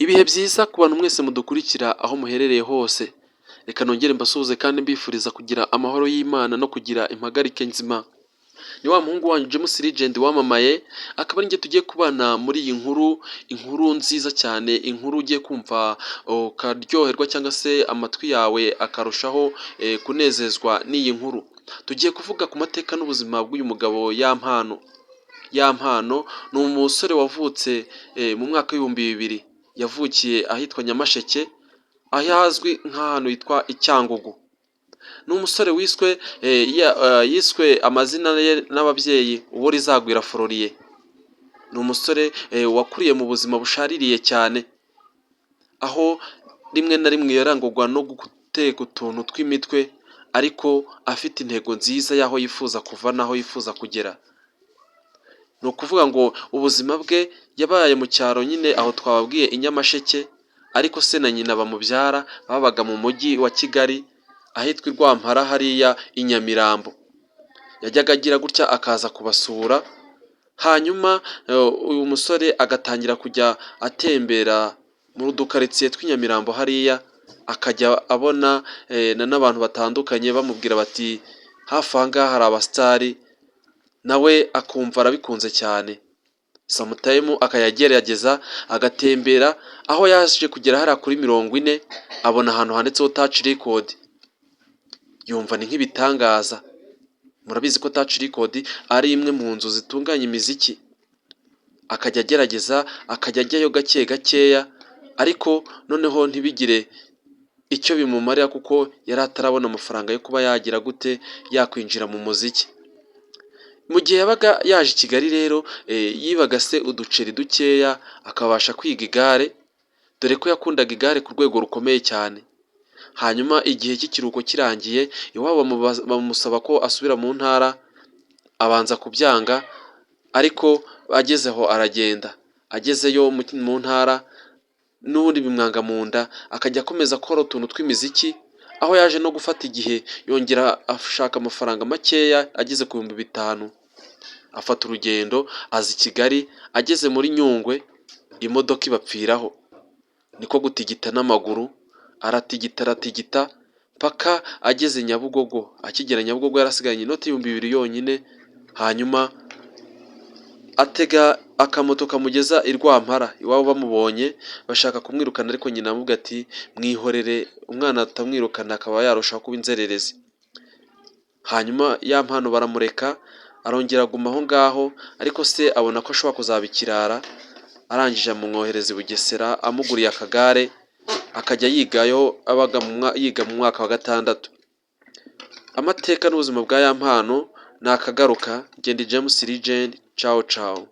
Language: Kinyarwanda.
Ibihe byiza ku bantu mwese mudukurikira aho muherereye hose, reka nongere mbasuhuze kandi mbifuriza kugira amahoro y'Imana no kugira impagarike nzima. Ni wa muhungu wanyu James Legend wamamaye, akaba ari njye tugiye kubana muri iyi inkuru nziza cyane, inkuru ugiye kumva ukaryoherwa cyangwa se amatwi yawe akarushaho kunezezwa n'iyi nkuru. Tugiye kuvuga ku mateka n'ubuzima bw'uyu mugabo Yampano ni umusore wavutse mu mwaka w'ibihumbi bibiri, yavukiye ahitwa Nyamasheke, ahazwi nk'ahantu hitwa i Cyangugu. Ni umusore yiswe amazina ye n'ababyeyi Uworizagwira Florien. Ni umusore wakuriye mu buzima bushaririye cyane, aho rimwe na rimwe yarangwaga no guteka utuntu tw'imitwe, ariko afite intego nziza y'aho yifuza kuva n'aho yifuza kugera. Ni ukuvuga ngo ubuzima bwe yabaye mu cyaro nyine, aho twababwiye i Nyamasheke, ariko se na nyina bamubyara babaga mu mujyi wa Kigali, ahitwa i Rwampara hariya i Nyamirambo. Yajyaga agira gutya akaza kubasura, hanyuma uyu musore agatangira kujya atembera mu dukaritsiye tw'i Nyamirambo hariya, akajya abona n'abantu batandukanye bamubwira bati hafi aha ngaha hari abasitari, nawe akumva arabikunze cyane. Samutayime akayagerageza agatembera, aho yaje kugera hariya kuri 40, abona ahantu handitseho Touch Record. Yumva ni nk'ibitangaza. Murabizi ko Touch Record ari imwe mu nzu zitunganya imiziki. Akajya agerageza, akajya ajyayo gake gakeya, ariko noneho ntibigire icyo bimumarira, kuko yari atarabona amafaranga yo kuba yagira gute yakwinjira mu muziki. Mu gihe yabaga yaje i Kigali rero, yibaga se uduceri dukeya akabasha kwiga igare, dore ko yakundaga igare ku rwego rukomeye cyane. Hanyuma igihe cy'ikiruhuko kirangiye, iwabo bamusaba ko asubira mu ntara, abanza kubyanga, ariko agezeho aragenda. Agezeyo mu ntara n'ubundi bimwanga mu nda, akajya akomeza gukora utuntu tw'imiziki, aho yaje no gufata igihe yongera ashaka amafaranga makeya ageze ku 5,000, afata urugendo aza i Kigali. Ageze muri Nyungwe imodoka ibapfiraho, niko gutigita n'amaguru, aratigita paka ageze Nyabugogo. Akigera Nyabugogo yarasigaranye inoti y'ibihumbi 2 yonyine, hanyuma atega akamoto kamugeza i Rwampara. Iwabo bamubonye bashaka kumwirukana, ariko nyina avuga ati mwihorere, umwana atamwirukana akaba yarushaho kuba inzererezi. Hanyuma Yampano baramureka, arongera aguma aho ngaho, ariko se abona ko ashobora kuzaba ikirara. Arangije amumwohereza i Bugesera, amuguriye akagare akajya yigayo, yiga mu mwaka wa 6. Amateka n'ubuzima bwa Yampano nakagaruka. Ndi James Legend, ciao ciao.